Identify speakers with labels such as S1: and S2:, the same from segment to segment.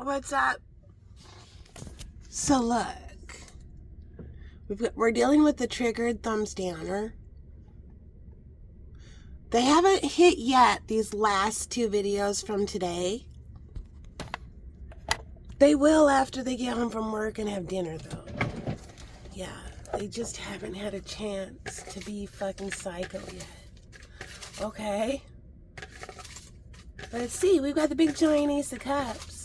S1: What's up? So look, we're dealing with the triggered thumbs downer. They haven't hit yet, these last two videos from today. They will after they get home from work and have dinner though. Yeah, they just haven't had a chance to be fucking psycho yet. Okay. Let's see, we've got the big giant Ace of Cups.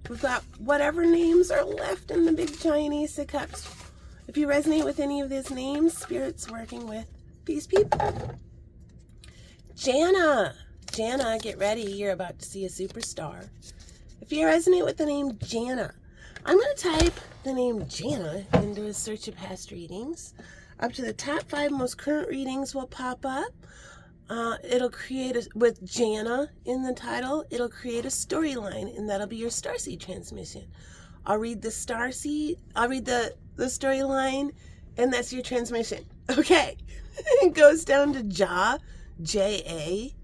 S1: We've got whatever names are left in the big giant Ace of Cups. If you resonate with any of these names, Spirit's working with these people. Jana, get ready. You're about to see a superstar. If you resonate with the name Jana, I'm going to type the name Jana into a search of past readings. Up to the top 5 most current readings will pop up. It'll create with Jana in the title, it'll create a storyline, and that'll be your Starseed transmission. I'll read the Starseed, I'll read the storyline, and that's your transmission. Okay. It goes down to J-A.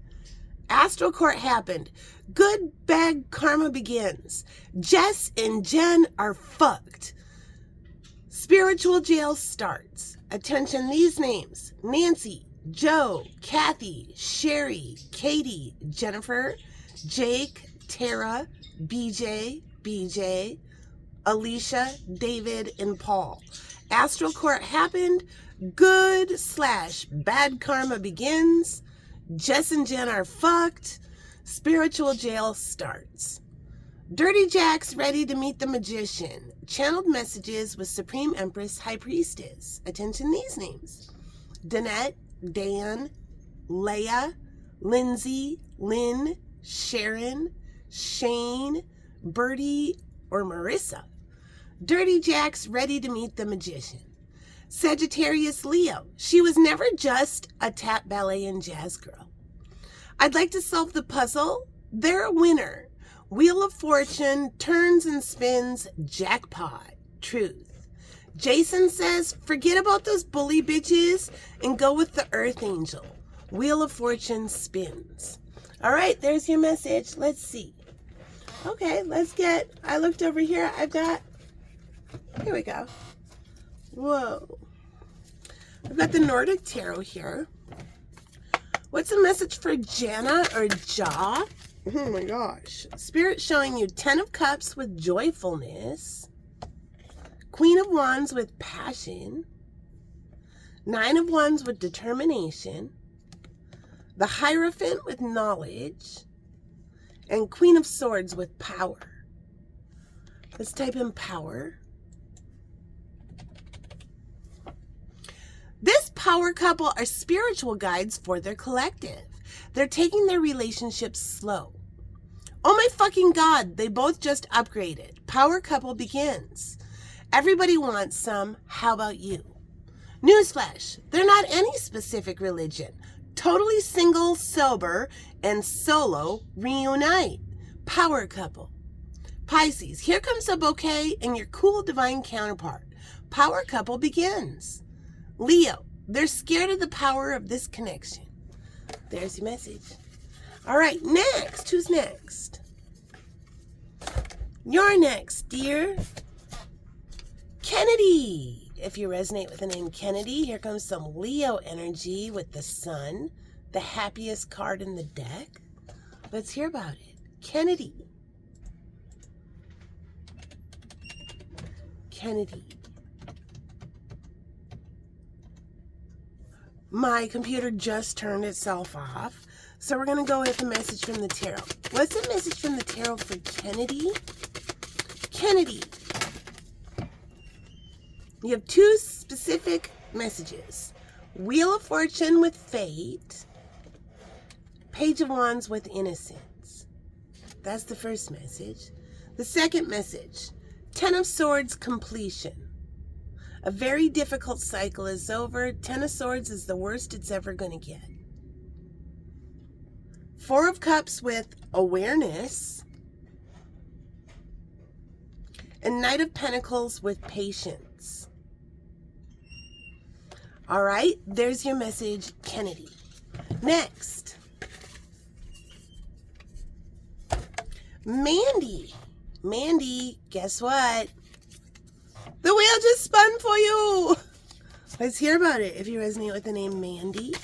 S1: Astral court happened. Good, bad karma begins. Jess and Jen are fucked. Spiritual jail starts. Attention, these names: Nancy, Joe, Kathy, Sherry, Katie, Jennifer, Jake, Tara, BJ, Alicia, David, and Paul. Astral court happened. Good/bad karma begins. Jess and Jen are fucked. Spiritual jail starts. Dirty Jack's ready to meet the magician. Channeled messages with Supreme Empress High Priestess. Attention, these names: Danette, Dan, Leah, Lindsay, Lynn, Sharon, Shane, Bertie, or Marissa. Dirty Jack's ready to meet the magician. Sagittarius Leo. She was never just a tap, ballet, and jazz girl. I'd like to solve the puzzle. They're a winner. Wheel of Fortune turns and spins. Jackpot. Truth. Jason says, forget about those bully bitches and go with the Earth Angel. Wheel of Fortune spins. All right, there's your message. Let's see. Okay, I looked over here. Here we go. Whoa. I've got the Nordic Tarot here. What's the message for Jana or Ja? Oh my gosh. Spirit showing you 10 of Cups with joyfulness. Queen of Wands with passion. 9 of Wands with determination. The Hierophant with knowledge. And Queen of Swords with power. Let's type in power. This power couple are spiritual guides for their collective. They're taking their relationships slow. Oh my fucking God, they both just upgraded. Power couple begins. Everybody wants some. How about you? Newsflash, they're not any specific religion. Totally single, sober, and solo reunite. Power couple. Pisces, here comes a bouquet and your cool divine counterpart. Power couple begins. Leo, they're scared of the power of this connection. There's your message. All right, next. Who's next? You're next, dear. Kennedy. If you resonate with the name Kennedy, here comes some Leo energy with the Sun, the happiest card in the deck. Let's hear about it. Kennedy. My computer just turned itself off, so we're going to go with a message from the tarot. What's the message from the tarot for Kennedy? Kennedy. You have 2 specific messages. Wheel of Fortune with fate. Page of Wands with innocence. That's the first message. The second message, 10 of Swords completion. A very difficult cycle is over. 10 of Swords is the worst it's ever going to get. 4 of Cups with awareness. And Knight of Pentacles with patience. All right, there's your message, Kennedy. Next. Mandy. Mandy, guess what? The wheel just spun for you. Let's hear about it. If you resonate with the name Mandy.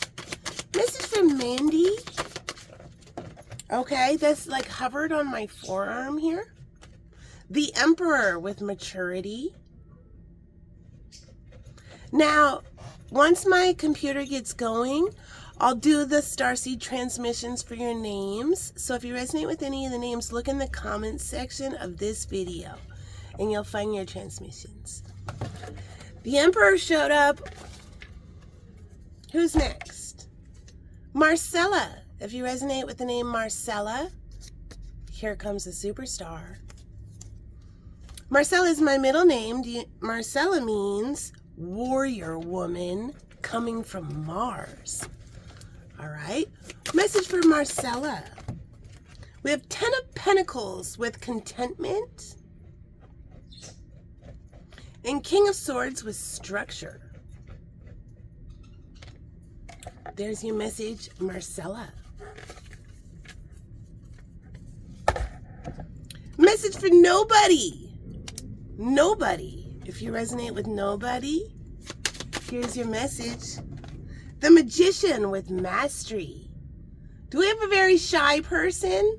S1: Message from Mandy. Okay, that's like hovered on my forearm here. The Emperor with maturity. Now, once my computer gets going, I'll do the Starseed transmissions for your names. So if you resonate with any of the names, look in the comments section of this video and you'll find your transmissions. The Emperor showed up. Who's next? Marcella. If you resonate with the name Marcella, here comes a superstar. Marcella is my middle name. Marcella means warrior woman coming from Mars. All right. Message for Marcella. We have 10 of Pentacles with contentment. And King of Swords with structure. There's your message, Marcella. Message for nobody. Nobody. If you resonate with nobody, here's your message. The Magician with mastery. Do we have a very shy person?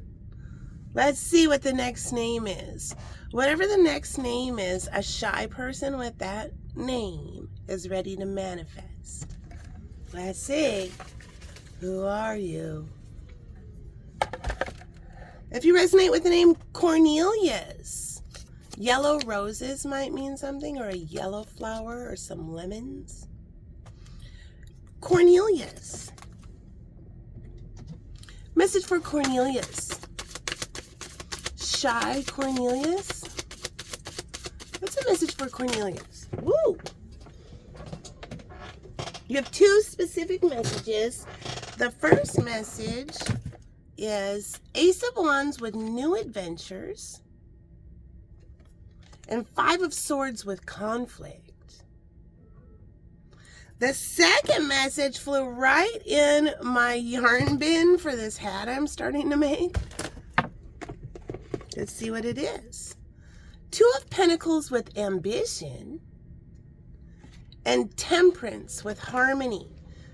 S1: Let's see what the next name is. Whatever the next name is, a shy person with that name is ready to manifest. Let's see. Who are you? If you resonate with the name Cornelius, yellow roses might mean something, or a yellow flower, or some lemons. Cornelius. Message for Cornelius. Shy Cornelius. What's the message for Cornelius? Woo! You have 2 specific messages. The first message is Ace of Wands with new adventures and 5 of Swords with conflict. The second message flew right in my yarn bin for this hat I'm starting to make. Let's see what it is. 2 of Pentacles with ambition and Temperance with harmony.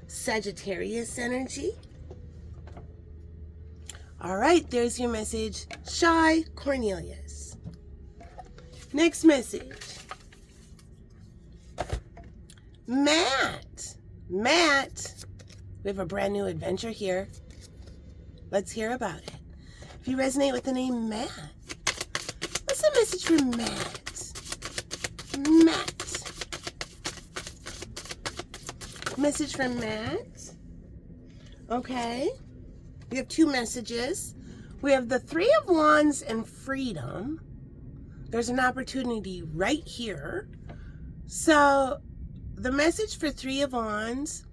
S1: Sagittarius energy. All right, there's your message, Shy Cornelius. Next message. Matt. Matt. We have a brand new adventure here. Let's hear about it. If you resonate with the name Matt, what's the message for Matt? Matt. Message from Matt. Okay. We have 2 messages. We have the 3 of Wands and freedom. There's an opportunity right here. So the message for 3 of Wands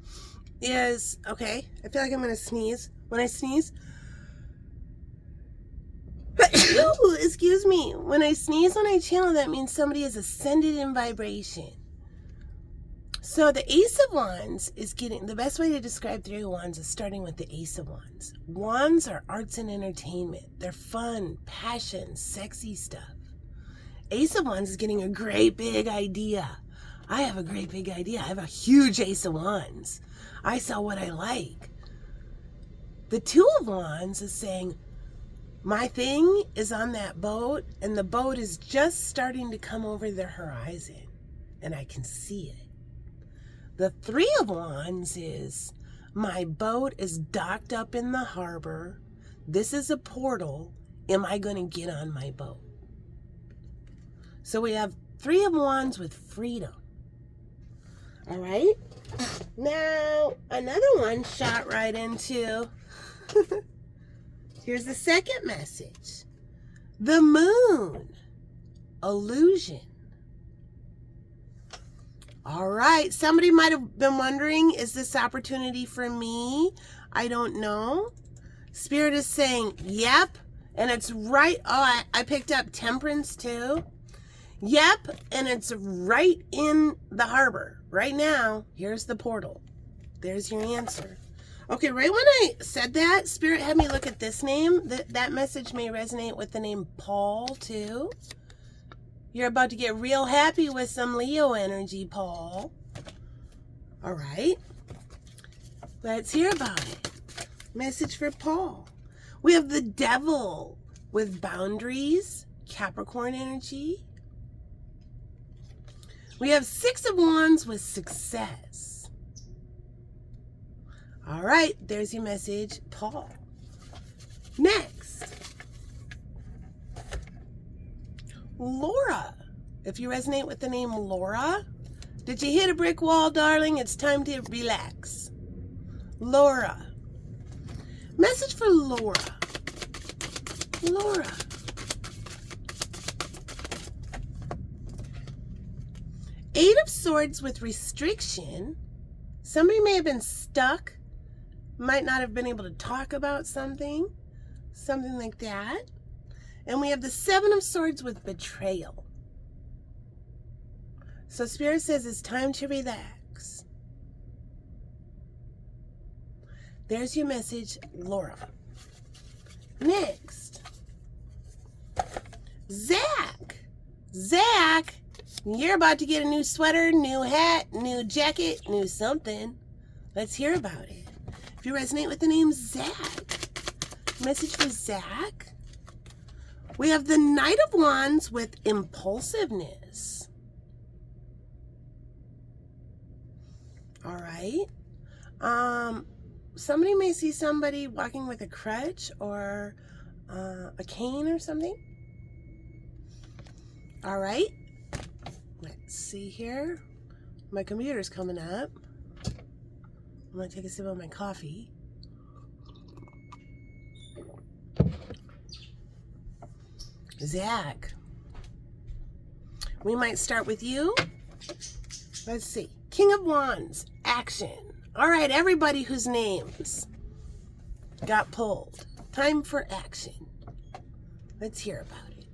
S1: is, okay, I feel like I'm going to sneeze. When I sneeze, excuse me. When I sneeze, when I channel, that means somebody is ascended in vibration. So the Ace of Wands is getting, the best way to describe 3 of Wands is starting with the Ace of Wands. Wands are arts and entertainment. They're fun, passion, sexy stuff. Ace of Wands is getting a great big idea. I have a great big idea. I have a huge Ace of Wands. I sell what I like. The 2 of Wands is saying, my thing is on that boat, and the boat is just starting to come over the horizon, and I can see it. The 3 of Wands is, my boat is docked up in the harbor. This is a portal. Am I going to get on my boat? So we have 3 of Wands with freedom. All right. Now, another one shot right into. Here's the second message. The moon. Illusion. All right. Somebody might have been wondering, is this opportunity for me? I don't know. Spirit is saying, yep. And it's right. Oh, I picked up Temperance too. Yep. And it's right in the harbor. Right now, here's the portal. There's your answer. Okay, right when I said that, Spirit had me look at this name. That message may resonate with the name Paul, too. You're about to get real happy with some Leo energy, Paul. All right. Let's hear about it. Message for Paul. We have the Devil with boundaries, Capricorn energy. We have Six of Wands with success. All right, there's your message, Paul. Next, Laura. If you resonate with the name Laura, did you hit a brick wall, darling? It's time to relax. Laura. Message for Laura. Laura. Eight of Swords with restriction. Somebody may have been stuck, might not have been able to talk about something like that. And we have the Seven of Swords with betrayal. So Spirit says it's time to relax. There's your message, Laura. Next, Zach. Zach, you're about to get a new sweater, new hat, new jacket, new something. Let's hear about it. If you resonate with the name Zach, message for Zach. We have the Knight of Wands with impulsiveness. All right. Somebody may see somebody walking with a crutch or a cane or something. All right. Let's see here. My computer's coming up. I'm going to take a sip of my coffee. Zach. We might start with you. Let's see. King of Wands. Action. All right, everybody whose names got pulled. Time for action. Let's hear about it.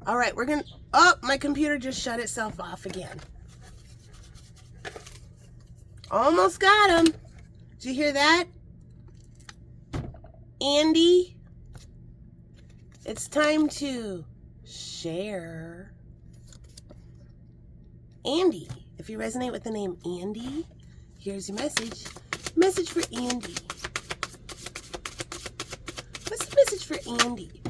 S1: All right, we're going to... Oh, my computer just shut itself off again. Almost got him. Did you hear that? Andy, it's time to share. Andy, if you resonate with the name Andy, here's your message. Message for Andy. What's the message for Andy?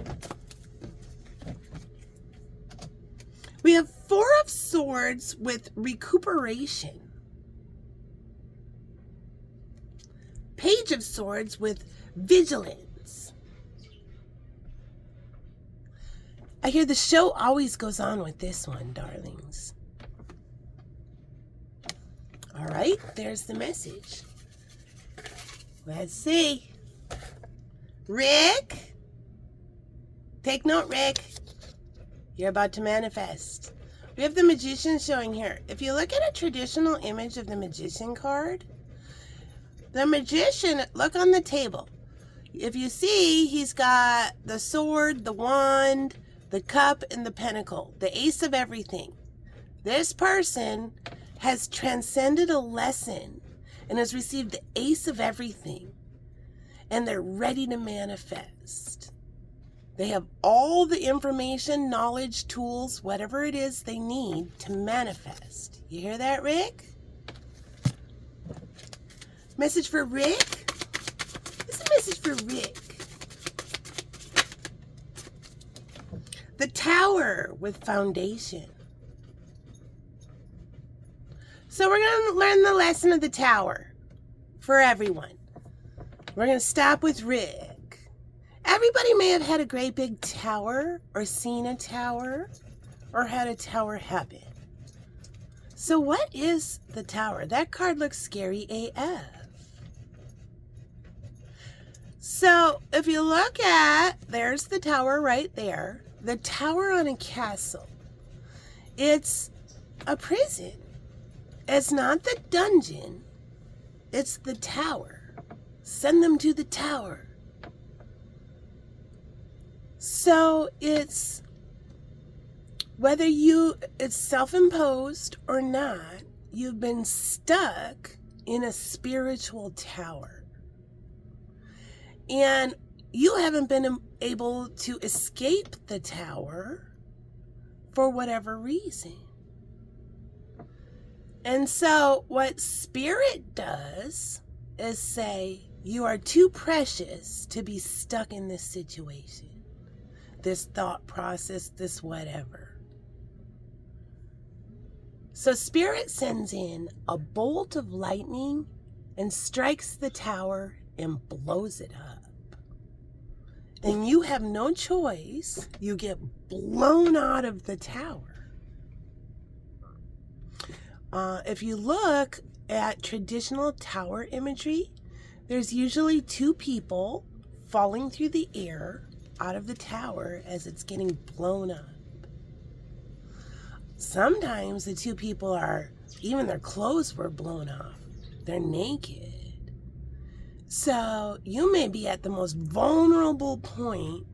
S1: We have Four of Swords with recuperation. Page of Swords with vigilance. I hear the show always goes on with this one, darlings. All right, there's the message. Let's see. Rick. Take note, Rick. You're about to manifest. We have the Magician showing here. If you look at a traditional image of the Magician card, the Magician, look on the table. If you see, he's got the sword, the wand, the cup, and the pentacle, the ace of everything. This person has transcended a lesson and has received the ace of everything, and they're ready to manifest. They have all the information, knowledge, tools, whatever it is they need to manifest. You hear that, Rick? Message for Rick? What's the message for Rick? The Tower with foundation. So we're going to learn the lesson of the Tower for everyone. We're going to stop with Rick. Everybody may have had a great big tower or seen a tower or had a tower happen. So what is the Tower? That card looks scary AF. So if you look at, there's the Tower right there. The Tower on a castle. It's a prison. It's not the dungeon. It's the Tower. Send them to the Tower. So it's whether it's self-imposed or not, you've been stuck in a spiritual tower. And you haven't been able to escape the tower for whatever reason. And so what Spirit does is say, you are too precious to be stuck in this situation, this thought process, this whatever. So Spirit sends in a bolt of lightning and strikes the tower and blows it up. And you have no choice. You get blown out of the tower. If you look at traditional tower imagery, there's usually two people falling through the air out of the tower as it's getting blown up. Sometimes the two people are, even their clothes were blown off. They're naked. So you may be at the most vulnerable point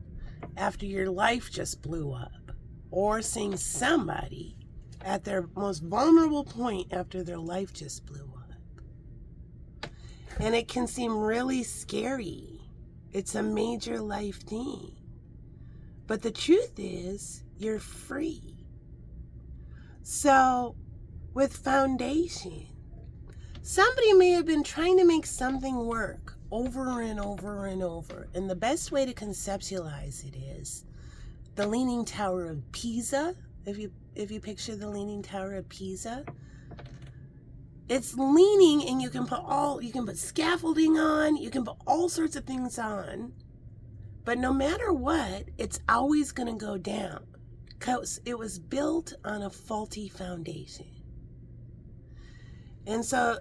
S1: after your life just blew up, or seeing somebody at their most vulnerable point after their life just blew up. And it can seem really scary. It's a major life thing. But the truth is, you're free. So, with foundation, somebody may have been trying to make something work over and over and over. And the best way to conceptualize it is the Leaning Tower of Pisa. If you picture the Leaning Tower of Pisa, it's leaning, and you can put scaffolding on, you can put all sorts of things on, but no matter what, it's always going to go down because it was built on a faulty foundation. And so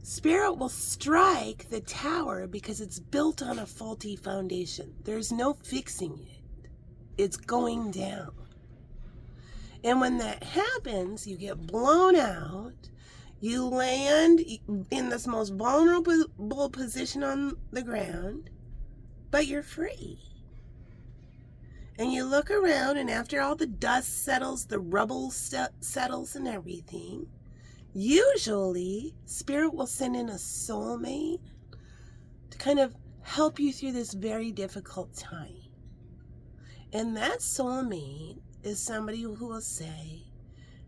S1: Spirit will strike the tower because it's built on a faulty foundation. There's no fixing it. It's going down. And when that happens, you get blown out, you land in this most vulnerable position on the ground, but you're free. And you look around, and after all the dust settles, the rubble settles and everything, usually Spirit will send in a soulmate to kind of help you through this very difficult time. And that soulmate is somebody who will say,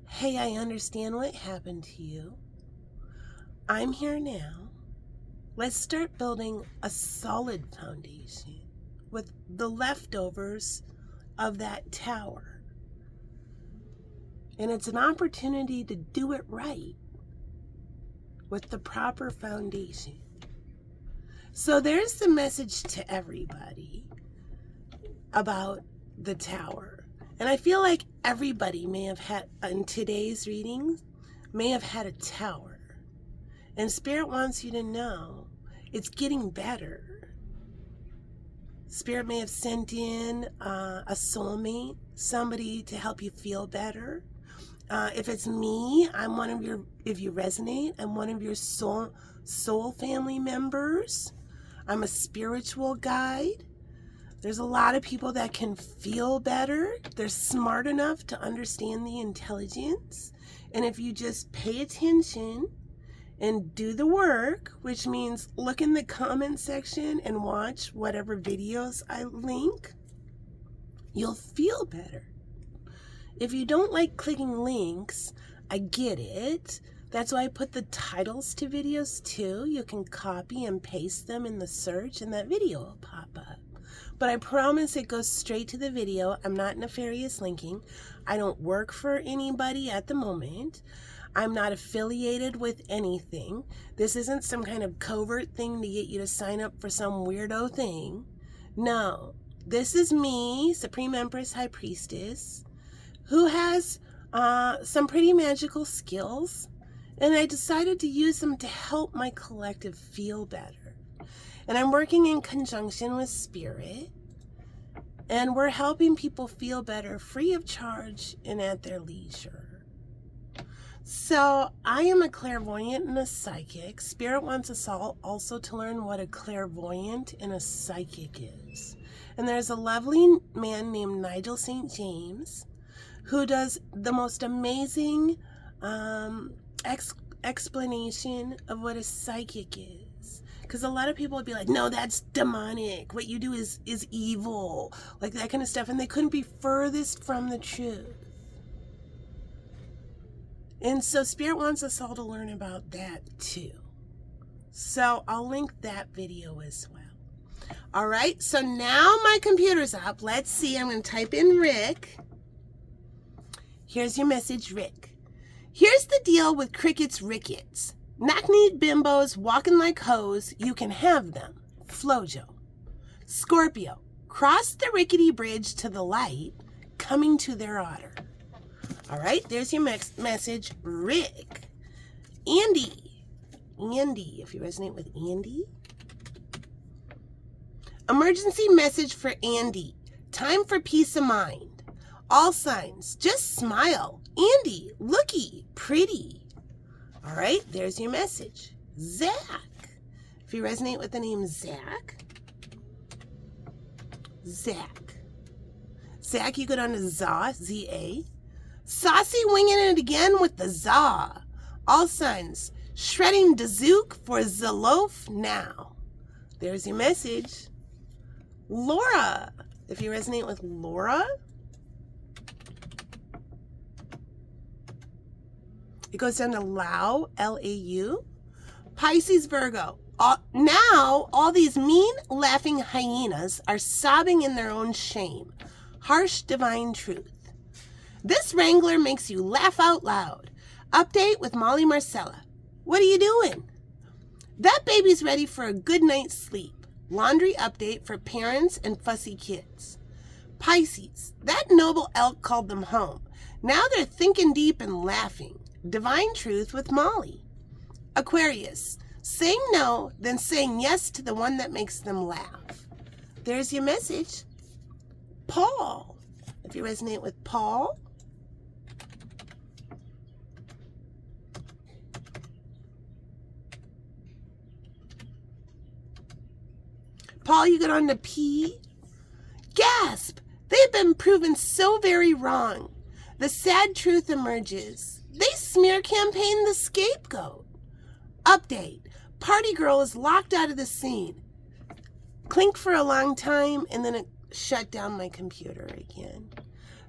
S1: hey, I understand what happened to you. I'm here now. Let's start building a solid foundation with the leftovers of that tower. And it's an opportunity to do it right with the proper foundation. So there's the message to everybody about the tower. And I feel like everybody may have had, in today's readings, may have had a tower. And Spirit wants you to know it's getting better. Spirit may have sent in a soulmate, somebody to help you feel better. If it's me, I'm one of your, if you resonate, I'm one of your soul family members. I'm a spiritual guide. There's a lot of people that can feel better. They're smart enough to understand the intelligence. And if you just pay attention and do the work, which means look in the comment section and watch whatever videos I link, you'll feel better. If you don't like clicking links, I get it. That's why I put the titles to videos too. You can copy and paste them in the search and that video will pop up. But I promise it goes straight to the video. I'm not nefarious linking. I don't work for anybody at the moment. I'm not affiliated with anything. This isn't some kind of covert thing to get you to sign up for some weirdo thing. No, this is me, Supreme Empress High Priestess, who has some pretty magical skills, and I decided to use them to help my collective feel better. And I'm working in conjunction with Spirit, and we're helping people feel better free of charge and at their leisure. So I am a clairvoyant and a psychic. Spirit wants us all also to learn what a clairvoyant and a psychic is. And there's a lovely man named Nigel St. James who does the most amazing explanation of what a psychic is. Because Because a lot of people would be like, no, that's demonic. What you do is evil. Like that kind of stuff. And they couldn't be furthest from the truth. And so Spirit wants us all to learn about that too. So I'll link that video as well. All right, so now my computer's up. Let's see, I'm going to type in Rick. Here's your message, Rick. Here's the deal with crickets rickets. Knock-kneed bimbos walking like hoes, you can have them. Flojo. Scorpio, cross the rickety bridge to the light, coming to their otter. All right, there's your message, Rick. Andy, if you resonate with Andy. Emergency message for Andy. Time for peace of mind. All signs, just smile. Andy, looky, pretty. All right, there's your message. Zach. If you resonate with the name Zach. Zach, you go down to Za, Z-A. Saucy winging it again with the Za. All signs, shredding Dazook for Zalof now. There's your message. Laura, if you resonate with Laura, it goes down to Lau, L-A-U. Pisces, Virgo. Now, all these mean, laughing hyenas are sobbing in their own shame. Harsh divine truth. This wrangler makes you laugh out loud. Update with Molly Marcella. What are you doing? That baby's ready for a good night's sleep. Laundry update for parents and fussy kids. Pisces, that noble elk called them home. Now they're thinking deep and laughing. Divine truth with Molly. Aquarius, saying no, then saying yes to the one that makes them laugh. There's your message. Paul, if you resonate with Paul. Paul, you get on to P. Gasp! They've been proven so very wrong. The sad truth emerges. They smear campaign the scapegoat. Update. Party girl is locked out of the scene. Clink for a long time, and then it shut down my computer again.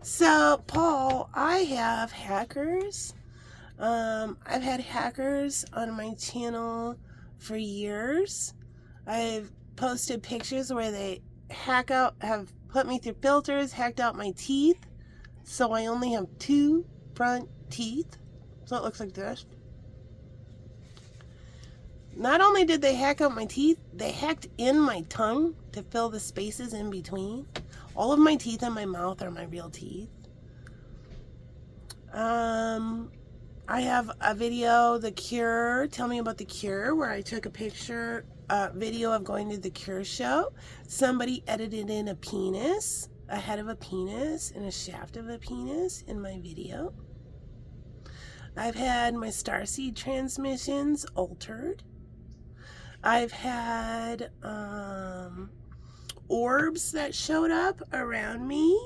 S1: So, Paul, I have hackers. I've had hackers on my channel for years. I've posted pictures where they have put me through filters, hacked out my teeth, so I only have 2 front teeth, so it looks like this. Not only did they hack out my teeth, they hacked in my tongue to fill the spaces in between. All of my teeth in my mouth are my real teeth. I have a video, The Cure, Tell Me About The Cure, where I took a picture, video of going to the Cure show. Somebody edited in a penis, a head of a penis, and a shaft of a penis in my video. I've had my Starseed transmissions altered. I've had orbs that showed up around me.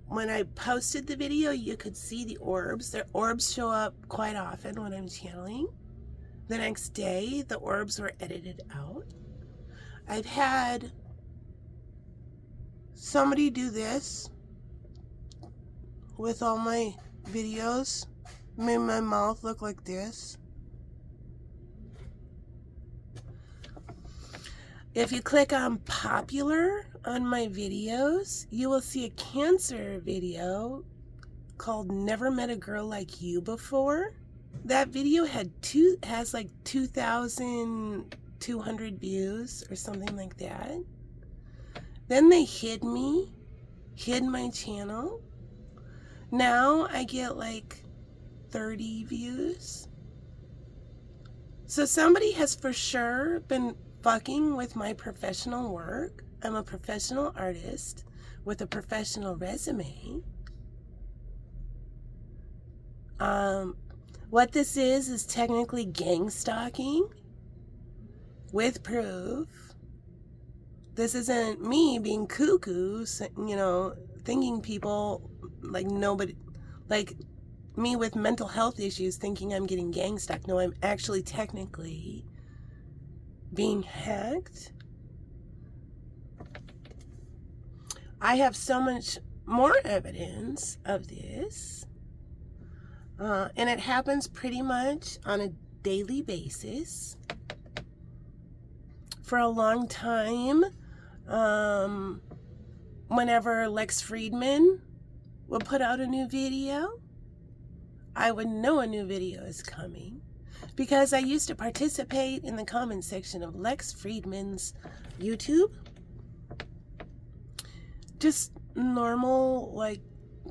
S1: When I posted the video, you could see the orbs. The orbs show up quite often when I'm channeling. The next day, the orbs were edited out. I've had somebody do this with all my videos. Made my mouth look like this. If you click on popular on my videos, you will see a Cancer video called Never Met a Girl Like You Before. That video has like 2,200 views or something like that. Then they hid my channel. Now I get like 30 views. So somebody has for sure been fucking with my professional work. I'm a professional artist with a professional resume. What this is technically gang stalking with proof. This isn't me being cuckoo, thinking people like nobody, like me with mental health issues thinking I'm getting gang stalked. No, I'm actually technically being hacked. I have so much more evidence of this. And it happens pretty much on a daily basis. For a long time, whenever Lex Friedman would put out a new video, I would know a new video is coming because I used to participate in the comment section of Lex Friedman's YouTube. Just normal, like,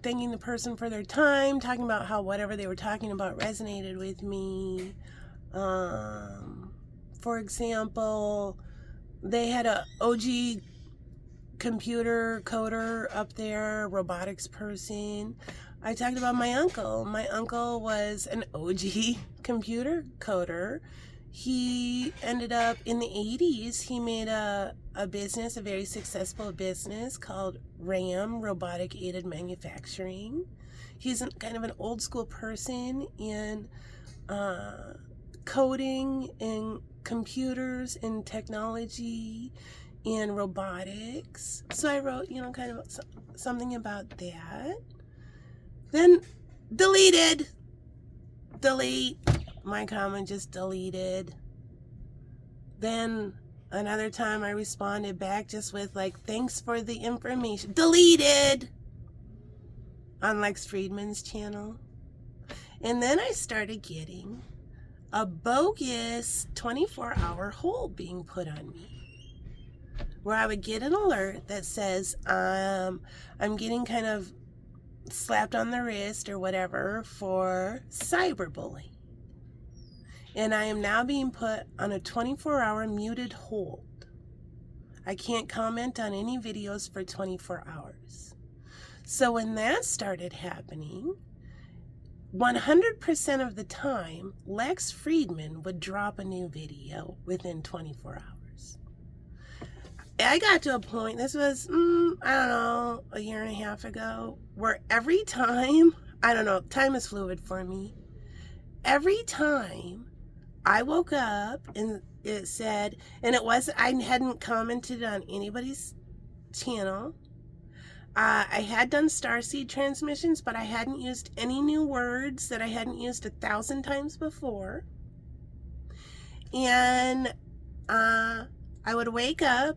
S1: thanking the person for their time, talking about how whatever they were talking about resonated with me. For example, they had a OG computer coder up there, robotics person. I talked about my uncle. My uncle was an OG computer coder. He ended up in the 80s, he made a business, a very successful business called RAM, Robotic Aided Manufacturing. He's kind of an old school person in coding and computers and technology and robotics. So I wrote, kind of something about that. Then delete. My comment just deleted. Then another time I responded back just with like, thanks for the information. Deleted on Lex Friedman's channel. And then I started getting a bogus 24-hour hold being put on me, where I would get an alert that says I'm getting kind of slapped on the wrist or whatever for cyberbullying. And I am now being put on a 24-hour muted hold. I can't comment on any videos for 24 hours. So when that started happening, 100% of the time, Lex Friedman would drop a new video within 24 hours. I got to a point, this was, I don't know, a year and a half ago, where every time, I don't know, time is fluid for me. Every time I woke up and it said, and it was, I hadn't commented on anybody's channel. I had done Starseed transmissions, but I hadn't used any new words that I hadn't used 1,000 times before. And I would wake up,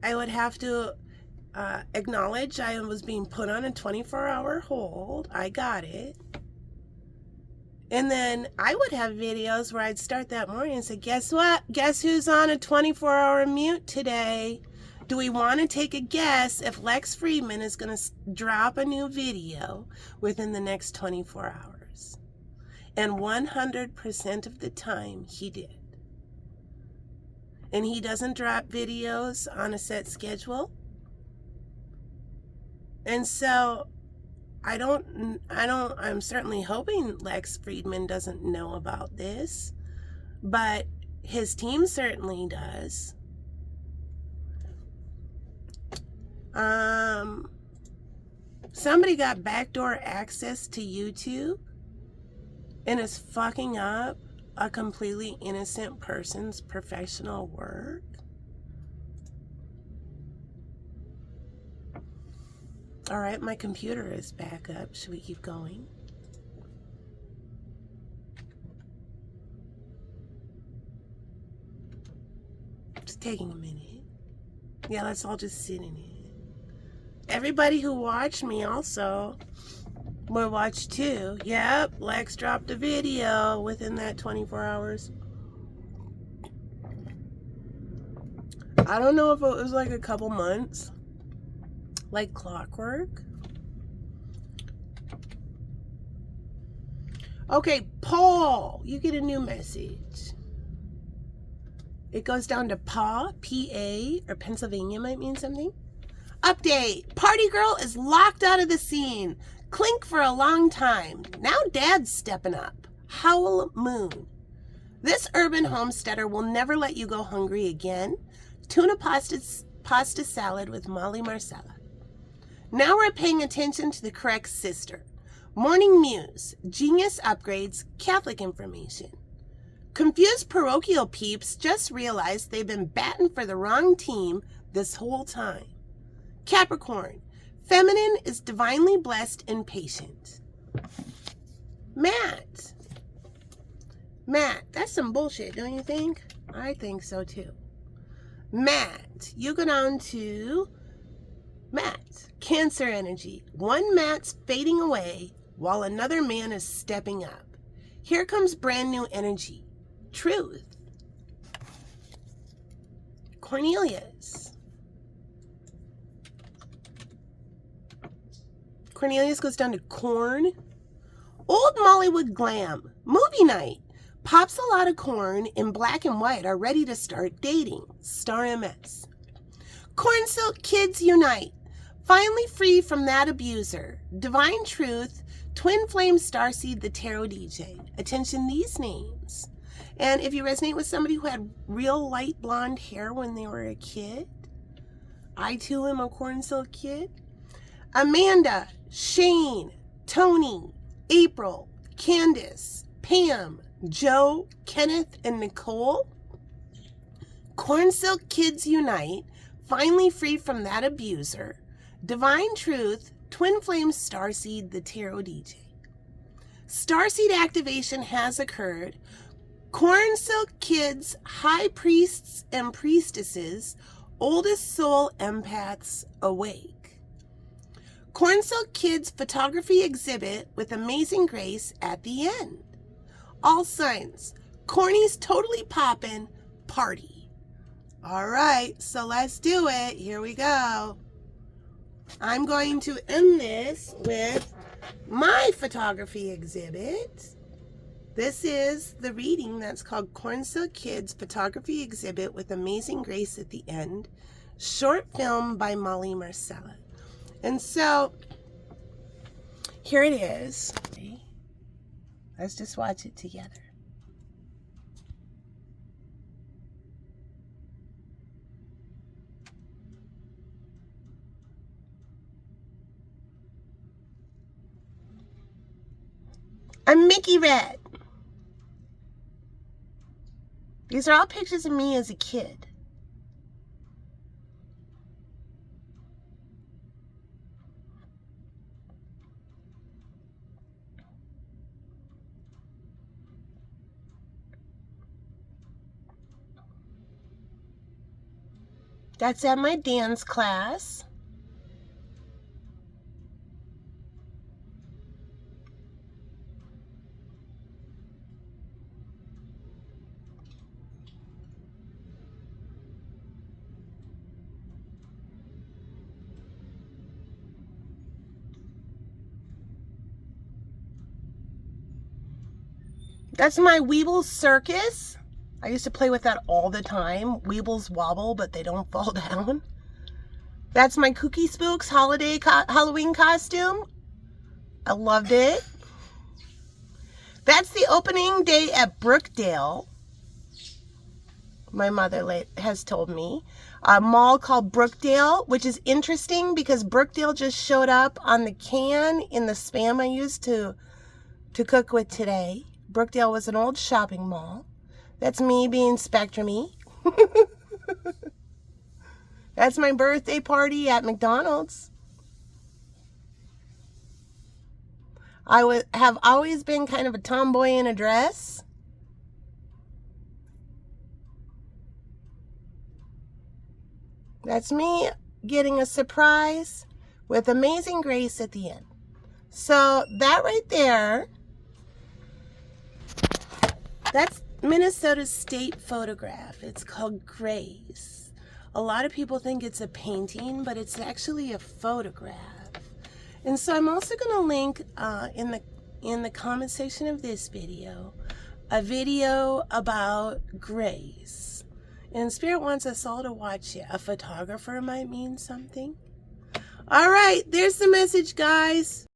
S1: I would have to acknowledge I was being put on a 24-hour hold. I got it. And then I would have videos where I'd start that morning and say, guess what? Guess who's on a 24-hour mute today? Do we want to take a guess if Lex Friedman is going to drop a new video within the next 24 hours? And 100% of the time, he did. And he doesn't drop videos on a set schedule. And so I'm certainly hoping Lex Friedman doesn't know about this, but his team certainly does. Somebody got backdoor access to YouTube and is fucking up a completely innocent person's professional work. All right, my computer is back up. Should we keep going? Just taking a minute. Yeah, let's all just sit in it. Everybody who watched me also will watch too. Yep, Lex dropped a video within that 24 hours. I don't know if it was like a couple months. Like clockwork. Okay, Paul, you get a new message. It goes down to PA, P-A, or Pennsylvania might mean something. Update, party girl is locked out of the scene. Clink for a long time. Now dad's stepping up. Howl Moon. This urban homesteader will never let you go hungry again. Tuna pasta salad with Molly Marcella. Now we're paying attention to the correct sister. Morning Muse, genius upgrades, Catholic information. Confused parochial peeps just realized they've been batting for the wrong team this whole time. Capricorn, feminine is divinely blessed and patient. Matt, that's some bullshit, don't you think? I think so too. Matt, you go down to Matt, Cancer energy. One Matt's fading away while another man is stepping up. Here comes brand new energy. Truth. Cornelius goes down to corn. Old Mollywood glam. Movie night. Pops a lot of corn in black and white are ready to start dating. Star MS. Corn Silk Kids unite. Finally free from that abuser. Divine Truth. Twin Flame Starseed the Tarot DJ. Attention these names. And if you resonate with somebody who had real light blonde hair when they were a kid, I too am a Corn Silk kid. Amanda, Shane, Tony, April, Candace, Pam, Joe, Kenneth, and Nicole. Corn Silk Kids unite, finally free from that abuser. Divine Truth, Twin Flame Starseed, the Tarot DJ. Starseed activation has occurred. Corn Silk Kids, high priests and priestesses, oldest soul empaths awake. Corn Silk Kids photography exhibit with amazing grace at the end. All signs, Corny's totally poppin' party. All right, so let's do it. Here we go. I'm going to end this with my photography exhibit. This is the reading that's called Corn Silk Kids Photography Exhibit with Amazing Grace at the End. Short film by Molly Marcella. And so, here it is. Let's just watch it together. I'm Mickey Red. These are all pictures of me as a kid. That's at my dance class. That's my Weeble Circus. I used to play with that all the time. Weebles wobble, but they don't fall down. That's my Kooky Spooks holiday Halloween costume. I loved it. That's the opening day at Brookdale. My mother has told me. A mall called Brookdale, which is interesting because Brookdale just showed up on the can in the Spam I used to cook with today. Brookdale was an old shopping mall. That's me being Spectrum-y. That's my birthday party at McDonald's. I have always been kind of a tomboy in a dress. That's me getting a surprise with amazing grace at the end. So that right there, that's Minnesota's state photograph. It's called Grace. A lot of people think it's a painting, but it's actually a photograph. And so I'm also going to link in the comment section of this video a video about Grace. And Spirit wants us all to watch it. A photographer might mean something. All right, there's the message, guys.